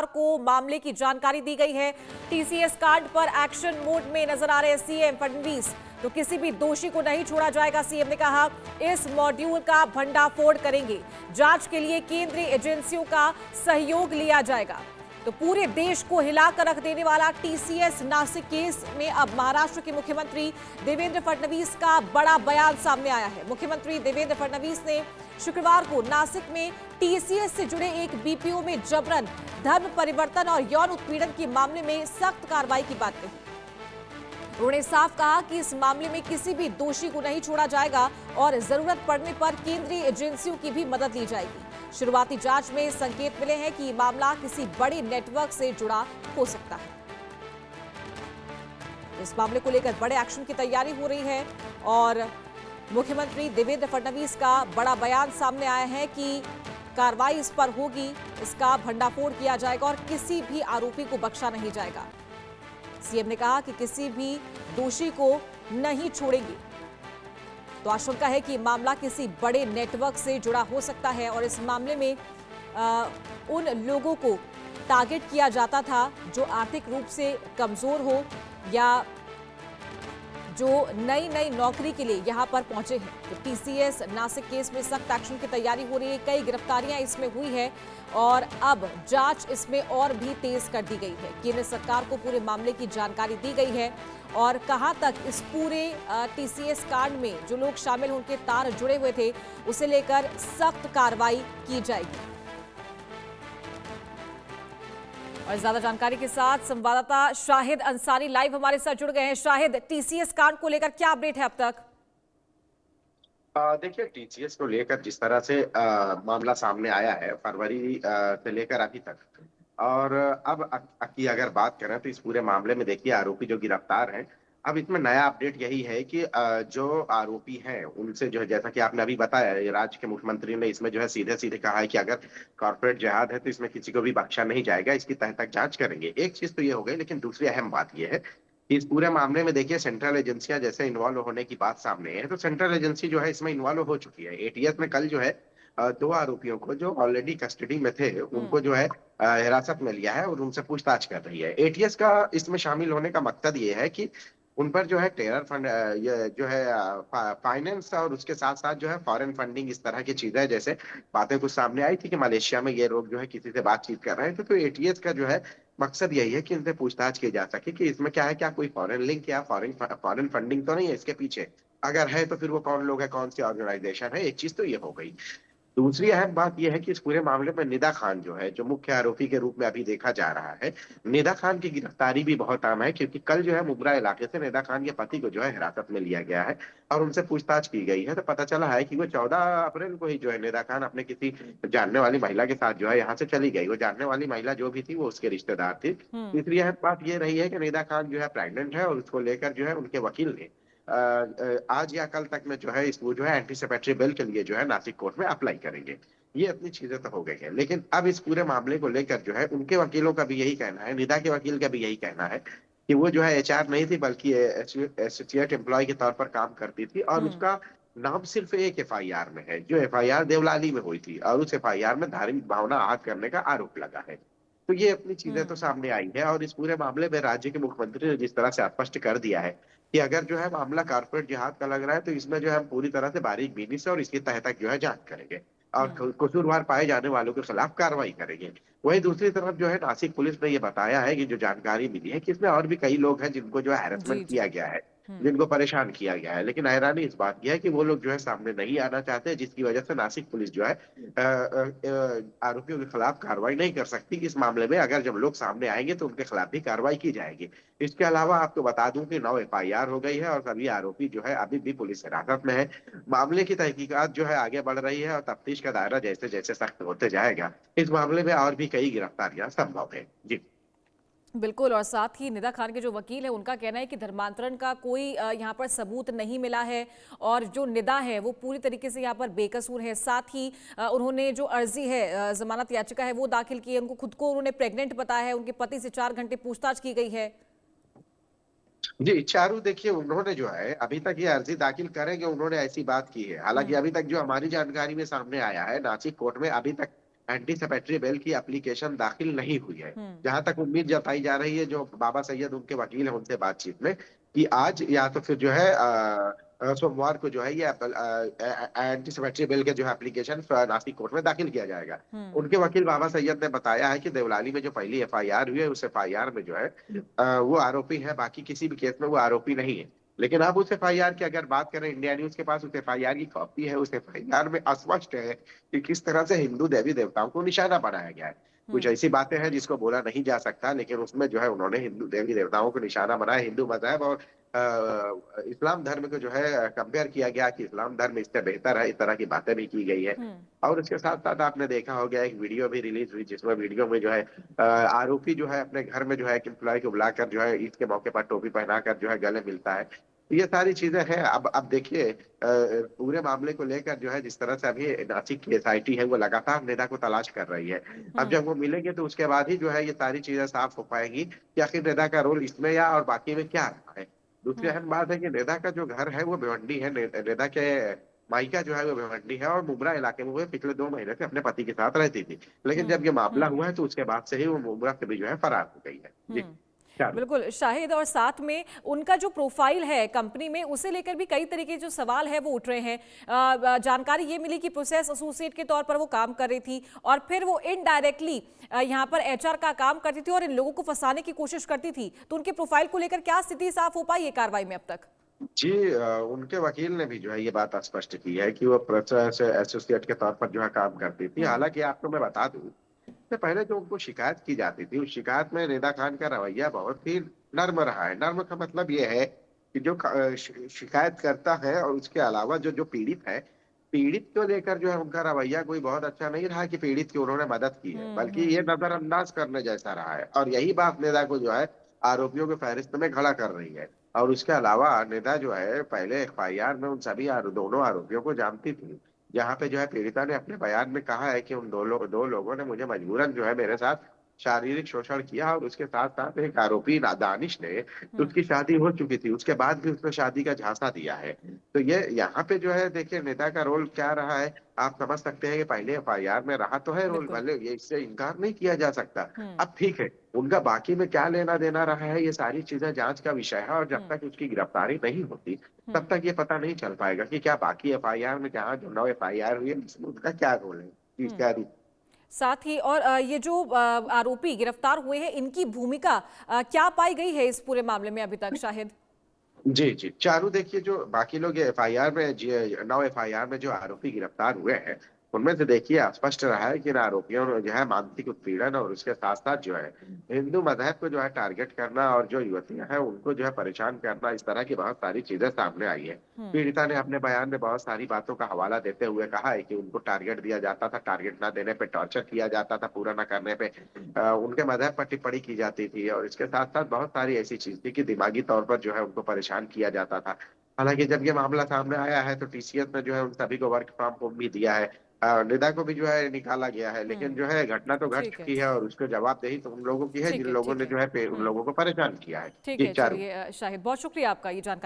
को मामले की जानकारी दी गई है। टीसीएस कांड पर एक्शन मोड में नजर आ रहे सीएम फडणवीस। तो किसी भी दोषी को नहीं छोड़ा जाएगा, सीएम ने कहा। इस मॉड्यूल का भंडाफोड़ करेंगे, जांच के लिए केंद्रीय एजेंसियों का सहयोग लिया जाएगा। तो पूरे देश को हिलाकर रख देने वाला टीसीएस नासिक केस में अब महाराष्ट्र के मुख्यमंत्री देवेंद्र फडणवीस का बड़ा बयान सामने आया है। मुख्यमंत्री देवेंद्र फडणवीस ने शुक्रवार को नासिक में टीसीएस से जुड़े एक बीपीओ में जबरन धर्म परिवर्तन और यौन उत्पीड़न के मामले में सख्त कार्रवाई की बात कही। उन्होंने साफ कहा कि इस मामले में किसी भी दोषी को नहीं छोड़ा जाएगा और जरूरत पड़ने पर केंद्रीय एजेंसियों की भी मदद ली जाएगी। शुरुआती जांच में संकेत मिले हैं कि मामला किसी बड़े नेटवर्क से जुड़ा हो सकता है। इस मामले को लेकर बड़े एक्शन की तैयारी हो रही है और मुख्यमंत्री देवेंद्र फडणवीस का बड़ा बयान सामने आया है कि कार्रवाई इस पर होगी, इसका भंडाफोड़ किया जाएगा और किसी भी आरोपी को बख्शा नहीं जाएगा। सीएम ने कहा कि किसी भी दोषी को नहीं छोड़ेंगे। तो आशंका है कि मामला किसी बड़े नेटवर्क से जुड़ा हो सकता है और इस मामले में उन लोगों को टारगेट किया जाता था जो आर्थिक रूप से कमजोर हो या जो नई नौकरी के लिए यहां पर पहुंचे हैं। तो टीसीएस नासिक केस में सख्त एक्शन की तैयारी हो रही है। कई गिरफ्तारियां इसमें हुई है और अब जांच इसमें और भी तेज कर दी गई है। केंद्र सरकार को पूरे मामले की जानकारी दी गई है और कहां तक इस पूरे टीसीएस कांड में जो लोग शामिल उनके तार जुड़े हुए थे उसे लेकर सख्त कार्रवाई की जाएगी। और ज्यादा जानकारी के साथ संवाददाता शाहिद अंसारी लाइव हमारे साथ जुड़ गए हैं। शाहिद, टीसीएस कांड को लेकर क्या अपडेट है अब तक? देखिए, टीसीएस को लेकर जिस तरह से मामला सामने आया है फरवरी से लेकर अभी तक, और अब की अगर बात करें तो इस पूरे मामले में देखिए आरोपी जो गिरफ्तार हैं, अब इसमें नया अपडेट यही है कि जो आरोपी हैं उनसे जो है, जैसा कि आपने अभी बताया, ये राज्य के मुख्यमंत्री ने इसमें जो है सीधे सीधे कहा है कि अगर कॉर्पोरेट जिहाद है तो इसमें किसी को भी बख्शा नहीं जाएगा, इसकी तह तक जांच करेंगे। एक चीज तो ये हो गई, लेकिन दूसरी अहम बात ये है कि इस पूरे मामले में देखिए सेंट्रल एजेंसियां जैसे इन्वॉल्व होने की बात सामने है, तो सेंट्रल एजेंसी जो है इसमें इन्वॉल्व हो चुकी है। एटीएस ने कल जो है दो आरोपियों को जो ऑलरेडी कस्टडी में थे उनको जो है हिरासत में लिया है और उनसे पूछताछ कर रही है। एटीएस का इसमें शामिल होने का मकसद ये है कि उन पर जो है टेरर फंड, ये जो है फाइनेंस और उसके साथ साथ जो है फॉरेन फंडिंग, इस तरह की चीजें, जैसे बातें कुछ सामने आई थी कि मलेशिया में ये लोग जो है किसी से बातचीत कर रहे थे। तो एटीएस का जो है मकसद यही है कि इनसे पूछताछ की जा सके कि इसमें क्या है, क्या कोई फॉरेन लिंक या फॉरेन फंडिंग तो नहीं है इसके पीछे। अगर है तो फिर वो कौन लोग है, कौन सी ऑर्गेनाइजेशन है। एक चीज तो ये हो गई। दूसरी अहम बात यह है कि इस पूरे मामले में निदा खान जो है, जो मुख्य आरोपी के रूप में अभी देखा जा रहा है, निदा खान की गिरफ्तारी भी बहुत आम है, क्योंकि कल जो है मुब्रा इलाके से निदा खान के पति को जो है हिरासत में लिया गया है और उनसे पूछताछ की गई है। तो पता चला है कि वो 14 अप्रैल को ही जो है निदा खान अपने किसी जानने वाली महिला के साथ जो है यहाँ से चली गई। वो जानने वाली महिला जो भी थी वो उसके रिश्तेदार थी। तीसरी अहम बात ये रही है कि निदा खान जो है प्रेग्नेंट है और उसको लेकर जो है उनके वकील ने आज या कल तक में जो है इसको जो है एंटीसिपेटरी बेल के लिए जो है नासिक कोर्ट में अप्लाई करेंगे। ये अपनी चीजें तो हो गई है, लेकिन अब इस पूरे मामले को लेकर जो है उनके वकीलों का भी यही कहना है, निदा के वकील का भी यही कहना है कि वो जो है एचआर नहीं थी बल्कि एसोसिएट एम्प्लॉय के तौर पर काम करती थी और उसका नाम सिर्फ एक एफआईआर में है, जो एफआईआर देवलाली में हुई थी, और उस एफआईआर में धार्मिक भावना आहत करने का आरोप लगा है। तो ये अपनी चीजें तो सामने आई है और इस पूरे मामले में राज्य के मुख्यमंत्री ने जिस तरह से स्पष्ट कर दिया है कि अगर जो है मामला कारपोरेट जिहाद का लग रहा है तो इसमें जो है हम पूरी तरह से बारीक बीनी से और इसकी तह तक जो है जांच करेंगे और कसूरवार पाए जाने वालों के खिलाफ कार्रवाई करेंगे। वहीं दूसरी तरफ जो है नासिक पुलिस ने ये बताया है कि जो जानकारी मिली है कि इसमें और भी कई लोग हैं जिनको जो है हैरेसमेंट किया गया है, जिनको परेशान किया गया है। लेकिन हैरानी इस बात की है कि वो लोग जो है सामने नहीं आना चाहते, जिसकी वजह से नासिक पुलिस जो है आरोपियों के खिलाफ कार्रवाई नहीं कर सकती। इस मामले में अगर जब लोग सामने आएंगे तो उनके खिलाफ भी कार्रवाई की जाएगी। इसके अलावा आपको बता दूं कि 9 एफआईआर हो गई है और सभी आरोपी जो है अभी भी पुलिस हिरासत में है। मामले की तहकीकात जो है आगे बढ़ रही है और तफ्तीश का दायरा जैसे जैसे सख्त होते जाएगा इस मामले में और भी कई गिरफ्तारियां संभव है। जी बिल्कुल। और साथ ही निदा खान के जो वकील है उनका कहना है कि धर्मांतरण का कोई यहाँ पर सबूत नहीं मिला है और जो निदा है वो पूरी तरीके से यहाँ पर बेकसूर है। साथ ही उन्होंने जो अर्जी है, जमानत याचिका है वो दाखिल की है। उनको खुद को उन्होंने प्रेग्नेंट बताया है। उनके पति से 4 घंटे पूछताछ की गई है। जी, चारू देखिए, उन्होंने जो है अभी तक ये अर्जी दाखिल करेंगे, उन्होंने ऐसी बात की है। हालांकि अभी तक जो हमारी जानकारी में सामने आया है नासिक कोर्ट में अभी तक एंटी सेपेटरी बेल की एप्लीकेशन दाखिल नहीं हुई है। हम्म। जहां तक उम्मीद जताई जा रही है, जो बाबा सैयद उनके वकील हैं उनसे बातचीत में, कि आज या तो फिर जो है सोमवार को जो है ये एंटी सेपेटरी बिल के जो है एप्लीकेशन नासिक कोर्ट में दाखिल किया जाएगा। हम्म। उनके वकील बाबा सैयद ने बताया है कि देवलाली में जो पहली एफआईआर हुई है, उस एफआईआर में जो है वो आरोपी है, बाकी किसी भी केस में वो आरोपी नहीं है। लेकिन अब उस एफआईआर की अगर बात करें, इंडिया न्यूज के पास उस एफआईआर की कॉपी है। उस एफआईआर में स्पष्ट है कि किस तरह से हिंदू देवी देवताओं को निशाना बनाया गया है। कुछ हम्म। ऐसी बातें हैं जिसको बोला नहीं जा सकता, लेकिन उसमें जो है उन्होंने हिंदू देवी देवताओं को निशाना बनाया। हिंदू मजहब और इस्लाम धर्म को जो है कंपेयर किया गया कि इस्लाम धर्म इससे बेहतर है, इस तरह की बातें भी की गई है। हम्म। और उसके साथ साथ आपने देखा होगा एक वीडियो भी रिलीज हुई, जिसमें वीडियो में जो है आरोपी जो है अपने घर में जो है एक एम्प्लॉय को बुलाकर जो है ईद के मौके पर टोपी पहनाकर जो है गले मिलता है। तो ये सारी चीजें हैं। अब देखिए पूरे मामले को लेकर जो है जिस तरह से अभी नासिक की एसआईटी है वो लगातार निदा को तलाश कर रही है। अब हम्म। जब वो मिलेंगे तो उसके बाद ही जो है ये सारी चीजें साफ हो पाएंगी कि आखिर निदा का रोल इसमें या और बाकी में क्या रहा है। दूसरी हम्म। अहम बात है कि निदा का जो घर है वो भिवंडी है। निदा के मायका जो है वो भिवंडी है, और मुमरा इलाके में वो पिछले 2 महीने से अपने पति के साथ रहती थी। लेकिन जब ये मामला हम्म। हुआ है तो उसके बाद से ही वो मुमरा से भी जो है फरार हो गई है। जी। हम्म। क्या बिल्कुल शाहिद, और साथ में उनका जो प्रोफाइल है कंपनी में, उसे लेकर भी कई तरह के जो सवाल है वो उठ रहे हैं। जानकारी ये मिली कि प्रोसेस एसोसिएट के तौर पर वो काम कर रही थी और फिर वो इनडायरेक्टली यहाँ पर एचआर का काम करती थी और इन लोगों को फंसाने की कोशिश करती थी। तो उनके प्रोफाइल को लेकर क्या स्थिति साफ हो पाई है कार्रवाई में अब तक? जी, उनके वकील ने भी जो है ये बात स्पष्ट की है कि वो प्रोसेस एसोसिएट के तौर पर जो है काम करती थी। हम्म। हालांकि आपको मैं बता दूं, इससे पहले जो उनको शिकायत की जाती थी, उस शिकायत में निदा खान का रवैया बहुत ही नर्म रहा है। नर्म का मतलब ये है कि जो शिकायत करता है और उसके अलावा जो जो पीड़ित है, पीड़ित को लेकर जो है उनका रवैया कोई बहुत अच्छा नहीं रहा कि पीड़ित की उन्होंने मदद की है, बल्कि हम्म। ये नजरअंदाज करने जैसा रहा है। और यही बात निदा को जो है आरोपियों के फहरिस्त में खड़ा कर रही है। और उसके अलावा निदा जो है पहले एफआईआर में उन सभी दोनों आरोपियों को जानती थी। जहाँ पे जो है पीड़िता ने अपने बयान में कहा है कि उन दो लोगों ने मुझे मजबूरन जो है मेरे साथ शारीरिक शोषण किया, और उसके साथ साथ एक आरोपी दानिश ने, तो हम्म। उसकी शादी हो चुकी थी, उसके बाद भी उसने शादी का झांसा दिया है। तो ये यहाँ पे जो है देखिए नेता का रोल क्या रहा है, आप समझ सकते हैं कि पहले एफआईआर में रहा तो है रोल, बिल्कुल। भले ये इससे इनकार नहीं किया जा सकता। हम्म। अब ठीक है, उनका बाकी में क्या लेना देना रहा है, ये सारी चीजें जांच का विषय है, और जब हम्म। तक उसकी गिरफ्तारी नहीं होती हम्म। तब तक ये पता नहीं चल पाएगा कि क्या बाकी एफआईआर में, जहाँ जो 9 एफआईआर हुई है उसमें उनका क्या रोल है। जी, हम्म। क्या साथ ही और ये जो आरोपी गिरफ्तार हुए हैं, इनकी भूमिका क्या पाई गई है इस पूरे मामले में अभी तक शाहिद? जी, जी। चारों देखिए जो बाकी लोग एफआईआर में 9 एफआईआर में जो आरोपी गिरफ्तार हुए हैं, उनमें से देखिए स्पष्ट रहा है कि इन आरोपियों ने जो है मानसिक उत्पीड़न और उसके साथ-साथ जो है हिंदू मज़हब को जो है टारगेट करना और जो युवतियाँ हैं उनको जो है परेशान करना, इस तरह की बहुत सारी चीज़ें सामने आई है। हम्म। पीड़िता ने अपने बयान में बहुत सारी बातों का हवाला देते हुए कहा है कि उनको टारगेट दिया जाता था, टारगेट ना देने पे टॉर्चर किया जाता था, पूरा ना करने पे उनके मज़हब पर टिप्पणी की जाती थी, और इसके साथ-साथ बहुत सारी ऐसी चीज़ थी कि दिमागी तौर पर जो है उनको परेशान किया जाता था। हालाँकि जब ये मामला सामने आया है तो टीसीएस ने जो है उन सभी को वर्क फ्रॉम होम भी दिया है। निदा को भी जो है निकाला गया है, लेकिन हम्म। जो है घटना तो घट ठीक है। चुकी है, और उसको जवाबदेही तो उन लोगों की है जिन लोगों ठीक ने है। जो है उन लोगों को परेशान किया है। ठीक जी, है, चारों। चलिए शाहिद, बहुत शुक्रिया आपका ये जानकारी